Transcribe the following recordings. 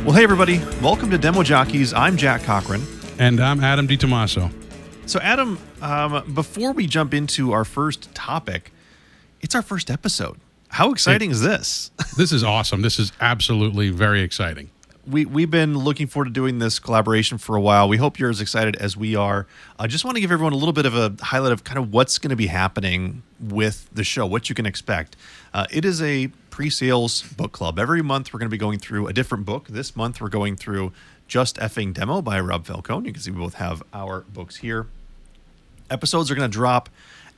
Well, hey, everybody. Welcome to Demo Jockeys. I'm Jack Cochran. And I'm Adam DiTomaso. So, Adam, before we jump into our first topic, it's our first episode. How exciting is this? This is awesome. This is absolutely very exciting. We've been looking forward to doing this collaboration for a while. We hope you're as excited as we are. I just want to give everyone a little bit of a highlight of kind of what's going to be happening with the show, what you can expect. It is a pre-sales book club. Every month we're going to be going through a different book. This month we're going through Just Effing Demo by Rob Falcone. You can see we both have our books here. Episodes are going to drop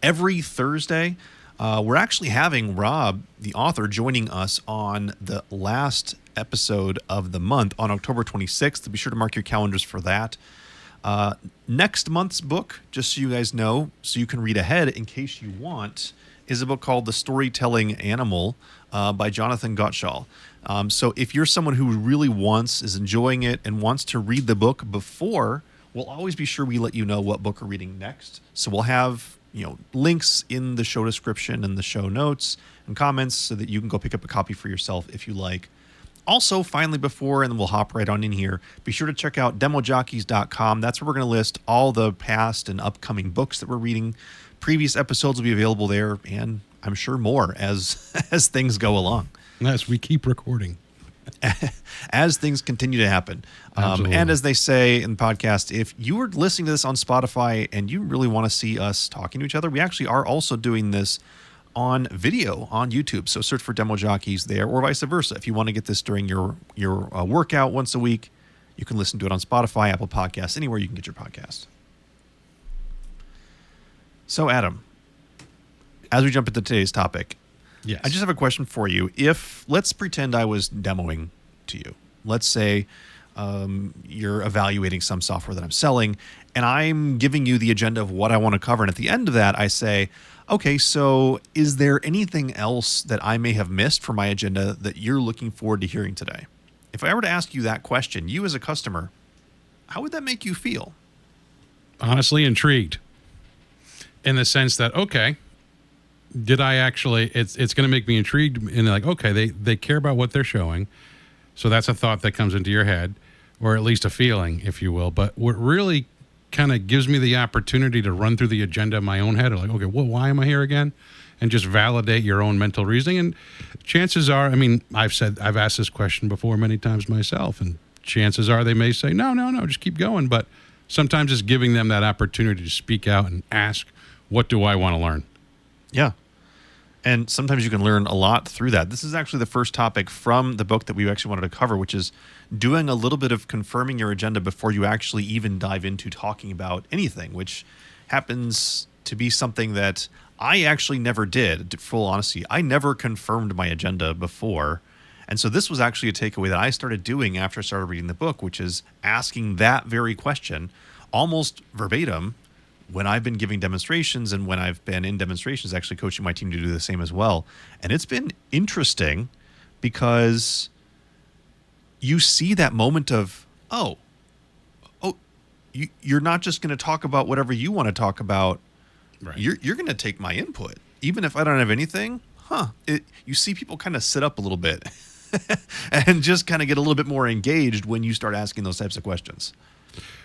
every Thursday. We're actually having Rob, the author, joining us on the last episode of the month on October 26th. Be sure to mark your calendars for that. Next month's book, just so you guys know, so you can read ahead in case you want, is a book called The Storytelling Animal by Jonathan Gottschall. So if you're someone who really is enjoying it and wants to read the book before, we'll always be sure we let you know what book we're reading next. So we'll have links in the show description and the show notes and comments so that you can go pick up a copy for yourself if you like. Also, finally, and then we'll hop right on in here, be sure to check out demojockeys.com. That's where we're going to list all the past and upcoming books that we're reading. Previous episodes will be available there, and I'm sure more as things go along. Yes, we keep recording. As things continue to happen. And as they say in the podcast, if you were listening to this on Spotify and you really want to see us talking to each other, we actually are also doing this on video on YouTube. So search for Demo Jockeys there, or vice versa. If you want to get this during your workout once a week, you can listen to it on Spotify, Apple Podcasts, anywhere you can get your podcast. So, Adam, as we jump into today's topic, yes, I just have a question for you. Let's pretend I was demoing to you. Let's say you're evaluating some software that I'm selling, and I'm giving you the agenda of what I want to cover. And at the end of that, I say, okay, so is there anything else that I may have missed from my agenda that you're looking forward to hearing today? If I were to ask you that question, you as a customer, how would that make you feel? Honestly, intrigued. In the sense that, okay, did I actually, it's going to make me intrigued and like, okay, they care about what they're showing. So that's a thought that comes into your head, or at least a feeling, if you will. But what really kind of gives me the opportunity to run through the agenda in my own head, like, okay, well, why am I here again? And just validate your own mental reasoning. And chances are, I mean, I've asked this question before many times myself, and chances are they may say, no, just keep going. But sometimes it's giving them that opportunity to speak out and ask, what do I want to learn? Yeah. And sometimes you can learn a lot through that. This is actually the first topic from the book that we actually wanted to cover, which is doing a little bit of confirming your agenda before you actually even dive into talking about anything, which happens to be something that I actually never did, full honesty. I never confirmed my agenda before. And so this was actually a takeaway that I started doing after I started reading the book, which is asking that very question almost verbatim when I've been giving demonstrations and when I've been in demonstrations, actually coaching my team to do the same as well. And it's been interesting because you see that moment of, you're not just going to talk about whatever you want to talk about. Right. You're going to take my input. Even if I don't have anything, you see people kind of sit up a little bit and just kind of get a little bit more engaged when you start asking those types of questions.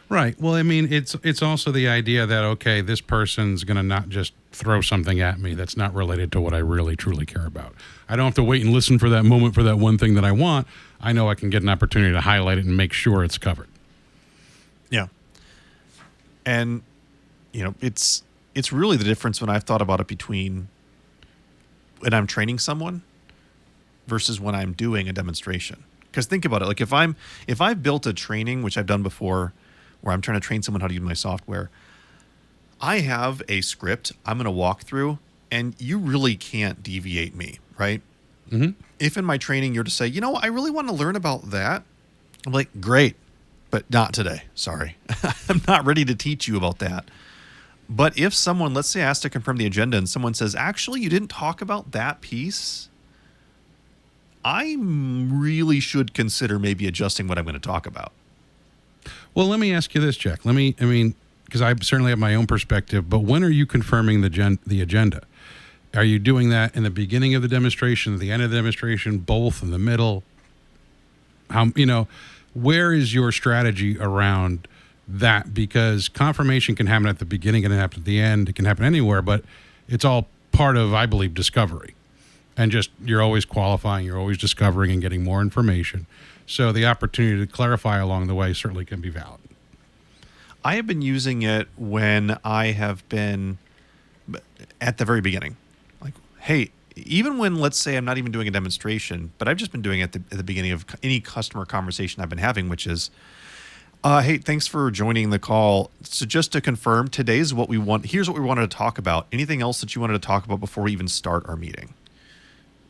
Right. Well, I mean, it's also the idea that, okay, this person's going to not just throw something at me that's not related to what I really, truly care about. I don't have to wait and listen for that moment for that one thing that I want. I know I can get an opportunity to highlight it and make sure it's covered. Yeah. And, it's really the difference when I've thought about it between when I'm training someone versus when I'm doing a demonstration. Because think about it. Like if I've built a training, which I've done before, where I'm trying to train someone how to use my software, I have a script I'm going to walk through, and you really can't deviate me, right? Mm-hmm. If in my training you're to say, I really want to learn about that, I'm like, great, but not today. Sorry. I'm not ready to teach you about that. But if someone, let's say, asks to confirm the agenda and someone says, actually, you didn't talk about that piece, I really should consider maybe adjusting what I'm going to talk about. Well, let me ask you this, Jack. Because I certainly have my own perspective, but when are you confirming the agenda? Are you doing that in the beginning of the demonstration, at the end of the demonstration, both, in the middle? Where is your strategy around that? Because confirmation can happen at the beginning and happen at the end. It can happen anywhere, but it's all part of, I believe, discovery. And just, you're always qualifying, you're always discovering and getting more information. So the opportunity to clarify along the way certainly can be valid. I have been using it when I have been at the very beginning. Like, hey, even when, let's say, I'm not even doing a demonstration, but I've just been doing it at the beginning of any customer conversation I've been having, which is, hey, thanks for joining the call. So just to confirm, today's what we want. Here's what we wanted to talk about. Anything else that you wanted to talk about before we even start our meeting?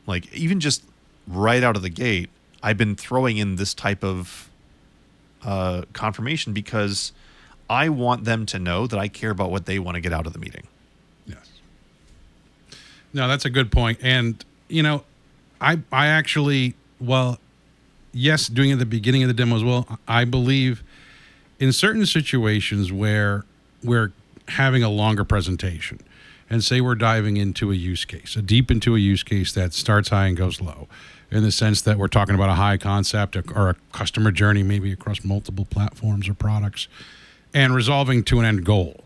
Like, even just right out of the gate, I've been throwing in this type of confirmation because I want them to know that I care about what they want to get out of the meeting. Yes. No, that's a good point. And, I actually, yes, doing it at the beginning of the demo as well, I believe in certain situations where we're having a longer presentation and say we're diving into a use case, deep into a use case that starts high and goes low, in the sense that we're talking about a high concept or a customer journey, maybe across multiple platforms or products, and resolving to an end goal.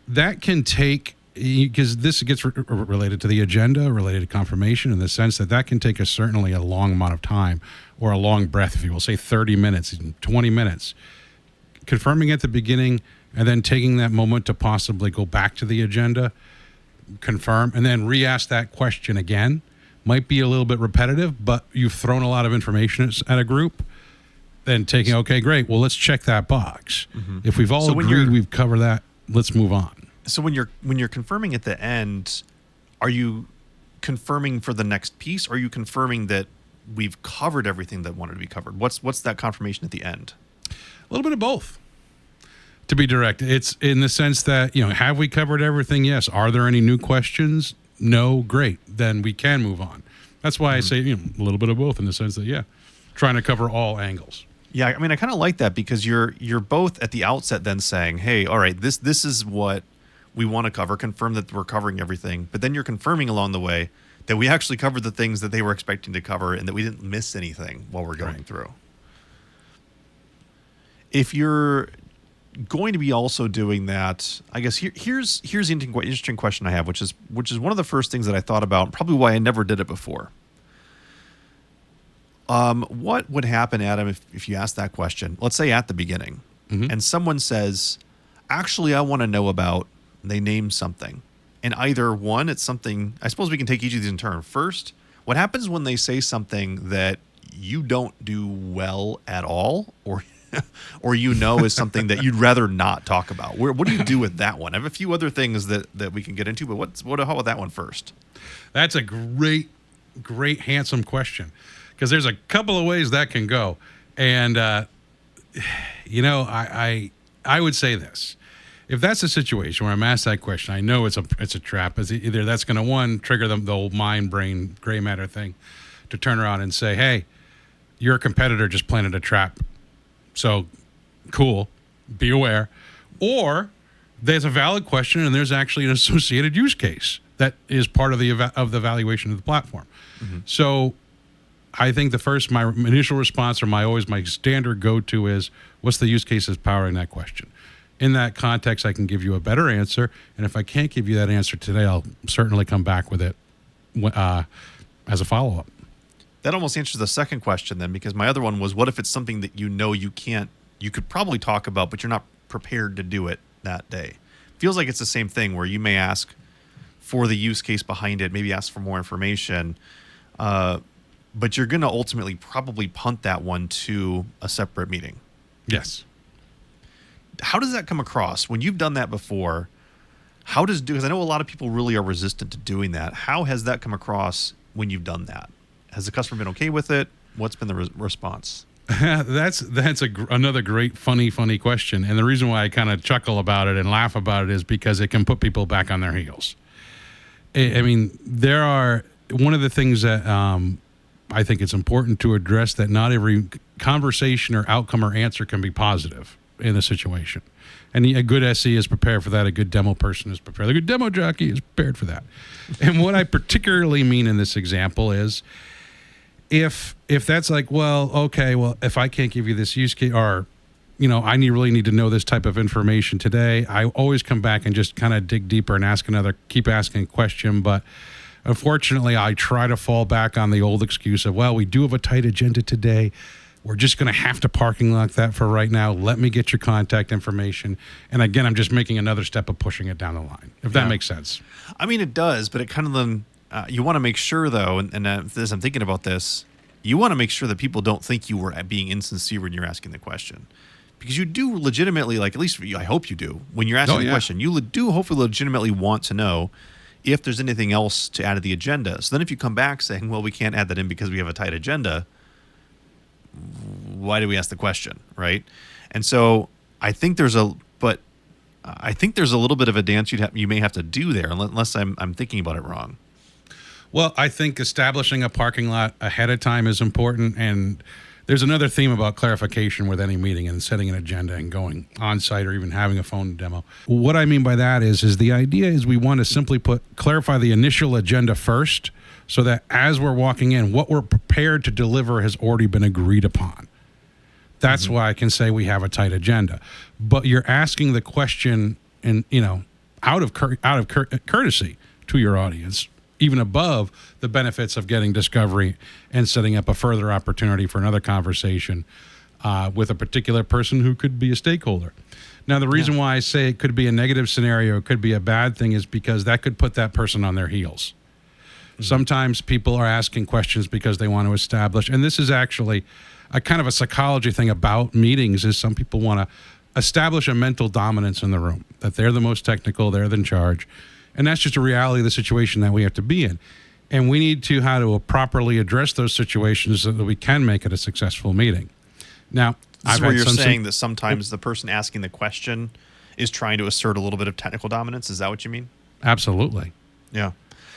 That can take, because this gets related to the agenda, related to confirmation, in the sense that can take certainly a long amount of time, or a long breath, if you will, say 30 minutes, even 20 minutes. Confirming at the beginning and then taking that moment to possibly go back to the agenda, confirm, and then re-ask that question again. Might be a little bit repetitive, but you've thrown a lot of information at a group. Then taking, okay, great, well, let's check that box. Mm-hmm. If we've all agreed we've covered that, let's move on. So when you're confirming at the end, are you confirming for the next piece, or are you confirming that we've covered everything that wanted to be covered? What's that confirmation at the end? A little bit of both. To be direct, it's in the sense that, have we covered everything? Yes. Are there any new questions? No. Great. Then we can move on. That's why I say, a little bit of both, in the sense that, trying to cover all angles. Yeah, I mean, I kind of like that, because you're both at the outset then saying, hey, all right, this is what we want to cover, confirm that we're covering everything, but then you're confirming along the way that we actually covered the things that they were expecting to cover and that we didn't miss anything while we're going through. If you're going to be also doing that, I guess here's the interesting question I have, which is one of the first things that I thought about, probably why I never did it before. What would happen, Adam, if you asked that question, let's say at the beginning, and someone says, actually, I want to know about, they name something. And either one, it's something, I suppose we can take each of these in turn. First, what happens when they say something that you don't do well at all, or is something that you'd rather not talk about? What do you do with that one? I have a few other things that we can get into, but how about that one first? That's a great, handsome question, because there's a couple of ways that can go. And, I would say this. If that's a situation where I'm asked that question, I know it's a trap. It's either that's going to, trigger the old mind, brain, gray matter thing to turn around and say, hey, your competitor just planted a trap. So cool, be aware. Or there's a valid question and there's actually an associated use case that is part of the evaluation of the platform. Mm-hmm. So I think my initial response, or my standard go-to is, what's the use case that's powering that question? In that context, I can give you a better answer. And if I can't give you that answer today, I'll certainly come back with it as a follow-up. That almost answers the second question then, because my other one was, what if it's something that you could probably talk about, but you're not prepared to do it that day? Feels like it's the same thing, where you may ask for the use case behind it, maybe ask for more information, but you're going to ultimately probably punt that one to a separate meeting. Yes. How does that come across when you've done that before? Because I know a lot of people really are resistant to doing that. How has that come across when you've done that? Has the customer been okay with it? What's been the response? That's another great, funny question. And the reason why I kind of chuckle about it and laugh about it is because it can put people back on their heels. I mean, one of the things that I think it's important to address, that not every conversation or outcome or answer can be positive in a situation. And a good SE is prepared for that. A good demo person is prepared. A good demo jockey is prepared for that. And what I particularly mean in this example is, if that's like, well, okay, well, if I can't give you this use case, or I really need to know this type of information today, I always come back and just kind of dig deeper and keep asking a question. But unfortunately, I try to fall back on the old excuse of, well, we do have a tight agenda today. We're just going to have to parking lot that for right now. Let me get your contact information. And again, I'm just making another step of pushing it down the line, if that makes sense. I mean, it does, but it kind of then you want to make sure, though, and as I'm thinking about this, you want to make sure that people don't think you were being insincere when you're asking the question. Because you do legitimately, like, at least I hope you do, when you're asking the question, you do hopefully legitimately want to know if there's anything else to add to the agenda. So then if you come back saying, well, we can't add that in because we have a tight agenda, why do we ask the question, right? And so I think there's a little bit of a dance you may have to do there, unless I'm thinking about it wrong. Well, I think establishing a parking lot ahead of time is important, and there's another theme about clarification with any meeting and setting an agenda and going on site or even having a phone demo. What I mean by that is the idea is we want to simply clarify the initial agenda first, so that as we're walking in, what we're prepared to deliver has already been agreed upon. That's why I can say we have a tight agenda. But you're asking the question, and out of courtesy to your audience, even above the benefits of getting discovery and setting up a further opportunity for another conversation with a particular person who could be a stakeholder. Now, the reason why I say it could be a negative scenario, it could be a bad thing, is because that could put that person on their heels. Sometimes people are asking questions because they want to establish, and this is actually a kind of a psychology thing about meetings, is some people want to establish a mental dominance in the room, that they're the most technical, they're in charge. And that's just a reality of the situation that we have to be in. And we need to how to properly address those situations so that we can make it a successful meeting. Now, this is where you're saying that sometimes the person asking the question is trying to assert a little bit of technical dominance. Is that what you mean? Absolutely. Yeah.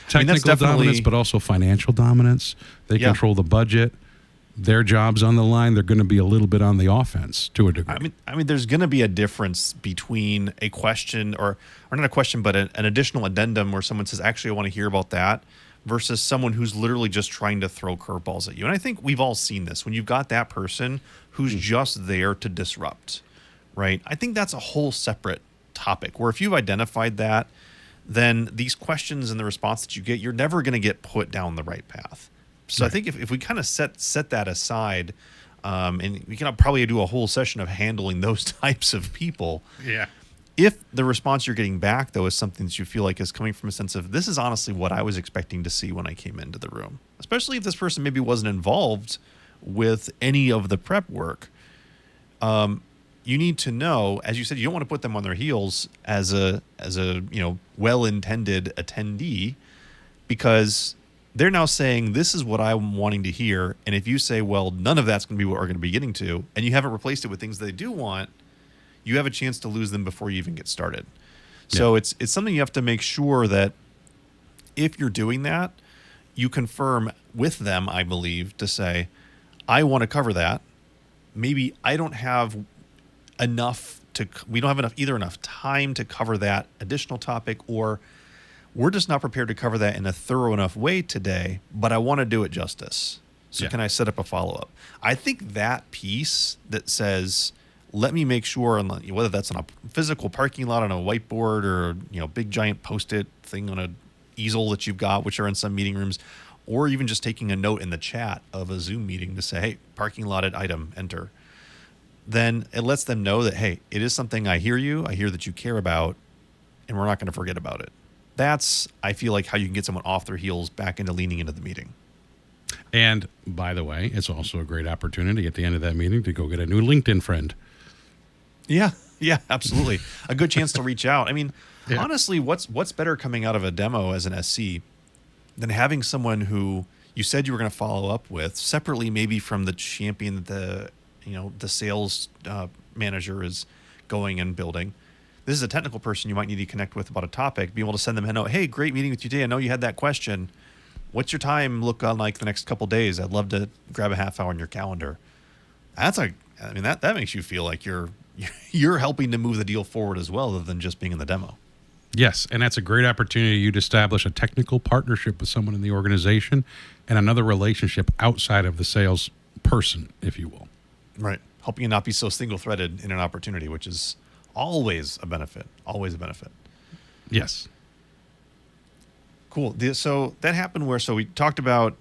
Technical dominance, but also financial dominance. They control the budget. Their job's on the line. They're going to be a little bit on the offense to a degree. I mean, there's going to be a difference between a question or not a question, but an additional addendum where someone says, actually, I want to hear about that, versus someone who's literally just trying to throw curveballs at you. And I think we've all seen this when you've got that person who's just there to disrupt, right? I think that's a whole separate topic where if you've identified that, then these questions and the response that you get, you're never going to get put down the right path. So I think if we kind of set that aside, and we can probably do a whole session of handling those types of people. Yeah. If the response you're getting back, though, is something that you feel like is coming from a sense of, this is honestly what I was expecting to see when I came into the room, especially if this person maybe wasn't involved with any of the prep work, you need to know, as you said, you don't want to put them on their heels as a well-intended attendee, because they're now saying, this is what I'm wanting to hear. And if you say, well, none of that's going to be what we're going to be getting to, and you haven't replaced it with things they do want, you have a chance to lose them before you even get started. So it's something you have to make sure that if you're doing that, you confirm with them, I believe, to say, I want to cover that. Maybe I don't have we don't have enough time to cover that additional topic, or we're just not prepared to cover that in a thorough enough way today, but I want to do it justice. So can I set up a follow-up? I think that piece that says, let me make sure, and whether that's on a physical parking lot on a whiteboard or big giant Post-it thing on a easel that you've got, which are in some meeting rooms, or even just taking a note in the chat of a Zoom meeting to say, hey, parking lot at item, enter. Then it lets them know that, hey, it is something I hear that you care about, and we're not going to forget about it. That's, I feel like, how you can get someone off their heels back into leaning into the meeting. And by the way, it's also a great opportunity at the end of that meeting to go get a new LinkedIn friend. Yeah, absolutely. A good chance to reach out. I mean, honestly, what's better coming out of a demo as an SC than having someone who you said you were going to follow up with separately, maybe from the champion that the sales manager is going and building. This is a technical person you might need to connect with about a topic, be able to send them a note. Hey, great meeting with you today. I know you had that question. What's your time look on like the next couple of days? I'd love to grab a half hour on your calendar. That makes you feel like you're helping to move the deal forward as well, other than just being in the demo. Yes, and that's a great opportunity you to establish a technical partnership with someone in the organization and another relationship outside of the sales person, if you will. Right. Helping you not be so single-threaded in an opportunity, which is always a benefit. Always a benefit. Yes. Cool. So that happened where, so we talked about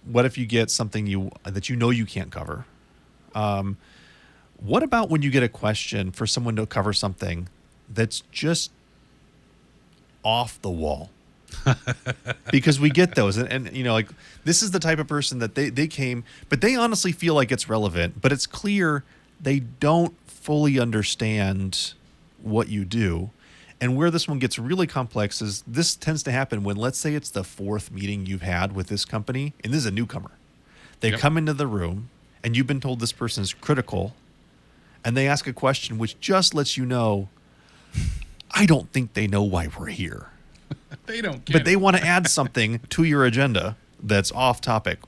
what if you get something that you know you can't cover. What about when you get a question for someone to cover something that's just off the wall? Because we get those, and you know, like, this is the type of person that they came, but they honestly feel like it's relevant, but it's clear they don't fully understand what you do. And where this one gets really complex is this tends to happen when, let's say, it's the fourth meeting you've had with this company, and this is a newcomer. They come into the room, and you've been told this person is critical, and they ask a question which just lets you know, I don't think they know why we're here. They don't get But they want to add something to your agenda that's off topic.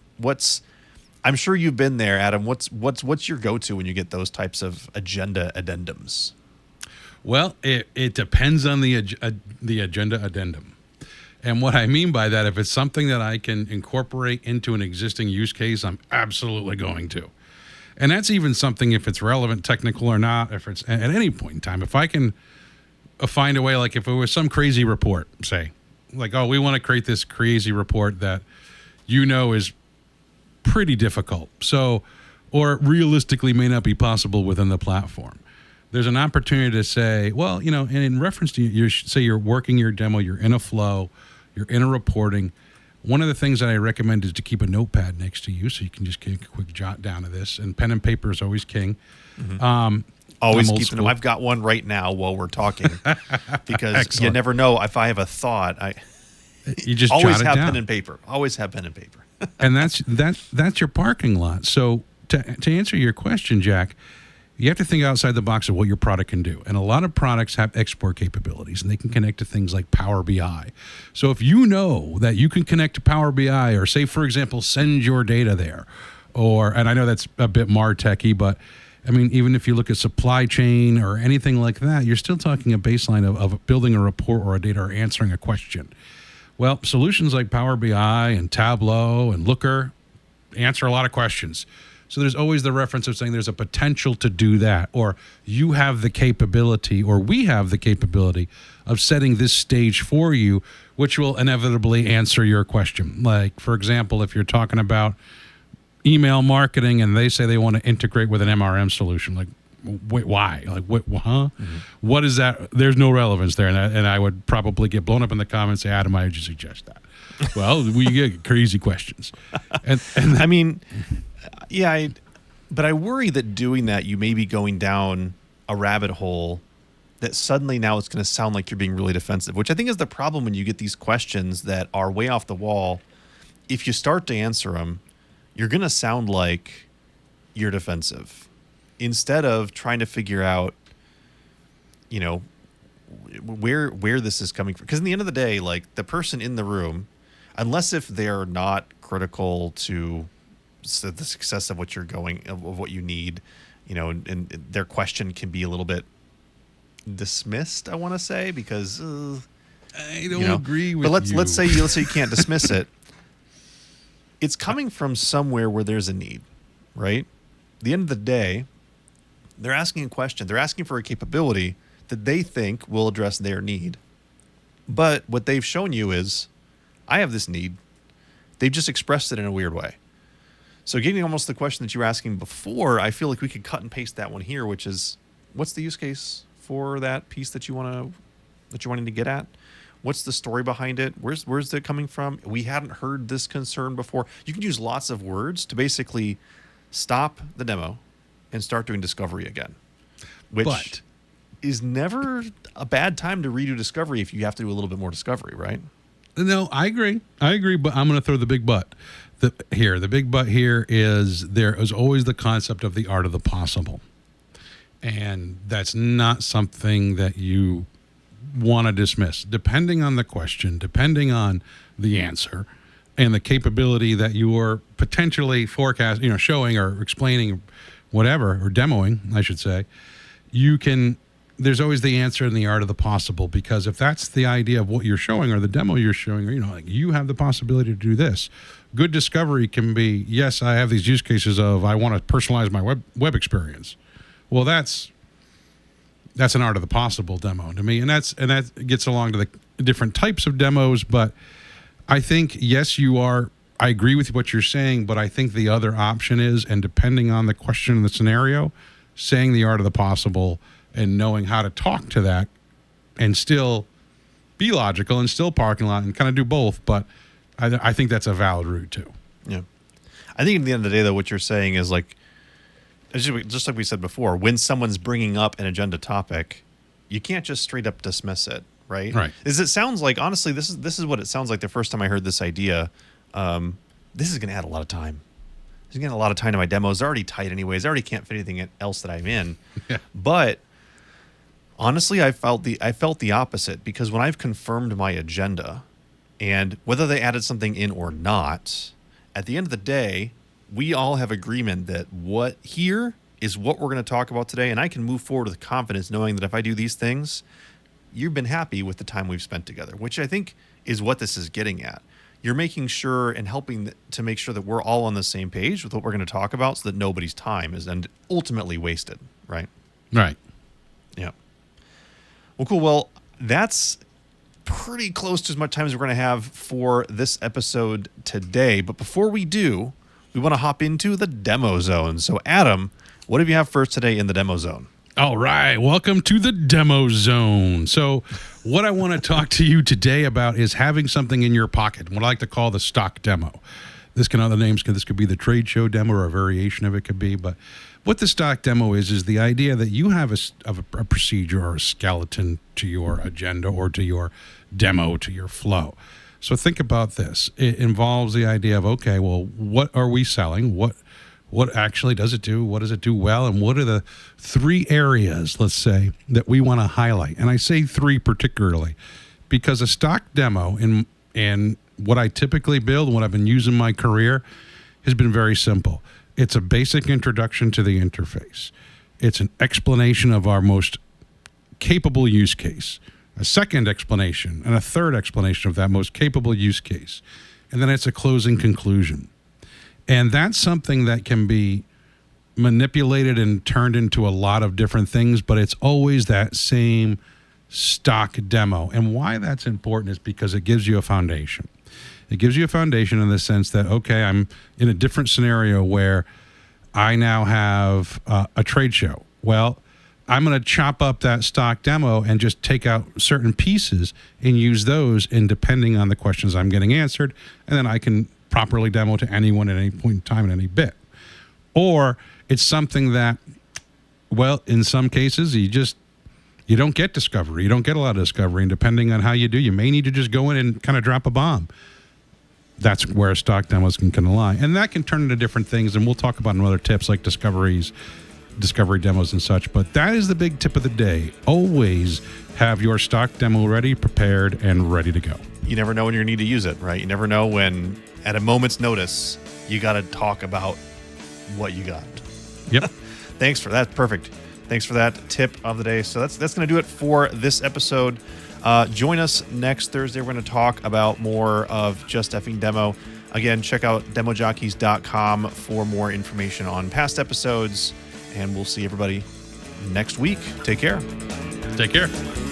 I'm sure you've been there, Adam. What's your go-to when you get those types of agenda addendums? Well, it depends on the agenda addendum. And what I mean by that, if it's something that I can incorporate into an existing use case, I'm absolutely going to. And that's even something if it's relevant, technical or not, if it's at any point in time. If I can find a way, like if it was some crazy report, say, like, oh, we want to create this crazy report that is pretty difficult. So, or realistically may not be possible within the platform. There's an opportunity to say, well, in reference to say you're working your demo, you're in a flow, you're in a reporting. One of the things that I recommend is to keep a notepad next to you so you can just take a quick jot down of this. And pen and paper is always king. Mm-hmm. Always keeping them. I've got one right now while we're talking because you never know if I have a thought. You just always jot it have down. pen and paper. Always have pen and paper. And that's your parking lot. So to answer your question, Jack, you have to think outside the box of what your product can do. And a lot of products have export capabilities, and they can connect to things like Power BI. So if you know that you can connect to Power BI, or say, for example, send your data there, and I know that's a bit MarTechy, but I mean, even if you look at supply chain or anything like that, you're still talking a baseline of building a report or a data or answering a question. Well, solutions like Power BI and Tableau and Looker answer a lot of questions. So there's always the reference of saying there's a potential to do that, or you have the capability, or we have the capability of setting this stage for you, which will inevitably answer your question. Like, for example, if you're talking about email marketing and they say they want to integrate with an MRM solution, like, wait, why? Like, what? Huh? Mm-hmm. What is that? There's no relevance there, and I would probably get blown up in the comments. Say, Adam, why did you suggest that? Well, we get crazy questions, and I mean, yeah, but I worry that doing that, you may be going down a rabbit hole that suddenly now it's going to sound like you're being really defensive, which I think is the problem when you get these questions that are way off the wall. If you start to answer them, you're going to sound like you're defensive instead of trying to figure out, where this is coming from. Because in the end of the day, like, the person in the room, unless if they're not critical to the success of what you're of what you need, and their question can be a little bit dismissed, I want to say, because I don't agree with you. But let's say you can't dismiss it. It's coming from somewhere where there's a need, right? At the end of the day, they're asking a question. They're asking for a capability that they think will address their need. But what they've shown you is, I have this need. They've just expressed it in a weird way. So getting almost the question that you were asking before, I feel like we could cut and paste that one here, which is, what's the use case for that piece that you're wanting to get at? What's the story behind it? Where's it coming from? We hadn't heard this concern before. You can use lots of words to basically stop the demo and start doing discovery again, which is never a bad time to redo discovery if you have to do a little bit more discovery, right? No, I agree, but I'm going to throw the big but. The big but here is there is always the concept of the art of the possible. And that's not something that you want to dismiss. Depending on the question, depending on the answer, and the capability that you are potentially showing or explaining, whatever, or demoing, I should say, you can there's always the answer in the art of the possible, because if that's the idea of what you're showing or the demo you're showing, or, like you have the possibility to do this. Good discovery can be, yes, I have these use cases of I want to personalize my web experience. Well, that's an art of the possible demo to me, and that gets along to the different types of demos. But I think, yes, I agree with what you're saying, but I think the other option is, and depending on the question and the scenario, saying the art of the possible and knowing how to talk to that and still be logical and still parking lot and kind of do both. But I think that's a valid route too. Yeah. I think at the end of the day, though, what you're saying is like, just like we said before, when someone's bringing up an agenda topic, you can't just straight up dismiss it, right? Right. It sounds like, honestly, this is what it sounds like the first time I heard this idea. This is going to add a lot of time. This is going to add a lot of time to my demos. They're already tight anyways. I already can't fit anything else that I'm in. Yeah. But honestly, I felt the opposite, because when I've confirmed my agenda, and whether they added something in or not, at the end of the day, we all have agreement that what here is what we're going to talk about today, and I can move forward with confidence knowing that if I do these things, you've been happy with the time we've spent together, which I think is what this is getting at. You're making sure and helping to make sure that we're all on the same page with what we're going to talk about, so that nobody's time is then ultimately wasted, right? Right. Yeah. Well, cool. Well, that's pretty close to as much time as we're going to have for this episode today. But before we do, we want to hop into the demo zone. So, Adam, what do you have for us today in the demo zone? All right. Welcome to the demo zone. So what I want to talk to you today about is having something in your pocket, what I like to call the stock demo. This could be the trade show demo, or a variation of it could be. But what the stock demo is the idea that you have a procedure or a skeleton to your agenda or to your demo, to your flow. So think about this. It involves the idea of, okay, well, what are we selling? What actually does it do? What does it do well? And what are the 3 areas, let's say, that we want to highlight? And I say 3 particularly because a stock demo and what I typically build, what I've been using in my career, has been very simple. It's a basic introduction to the interface. It's an explanation of our most capable use case, a second explanation, and a third explanation of that most capable use case. And then it's a closing conclusion. And that's something that can be manipulated and turned into a lot of different things, but it's always that same stock demo. And why that's important is because it gives you a foundation. It gives you a foundation in the sense that, okay, I'm in a different scenario where I now have a trade show. Well, I'm going to chop up that stock demo and just take out certain pieces and use those, and depending on the questions I'm getting answered, and then I can properly demo to anyone at any point in time in any bit. Or it's something that, well, in some cases, you don't get discovery. You don't get a lot of discovery, and depending on how you do, you may need to just go in and kind of drop a bomb. That's where stock demos can lie. And that can turn into different things, and we'll talk about in other tips like discovery demos and such. But that is the big tip of the day. Always have your stock demo ready, prepared, and ready to go. You never know when you're going to need to use it, right? You never know when, at a moment's notice, you got to talk about what you got. Yep. Thanks for that. Perfect. Thanks for that tip of the day. So that's going to do it for this episode. Join us next Thursday. We're going to talk about more of Just Effing Demo. Again, check out demojockeys.com for more information on past episodes. And we'll see everybody next week. Take care. Take care.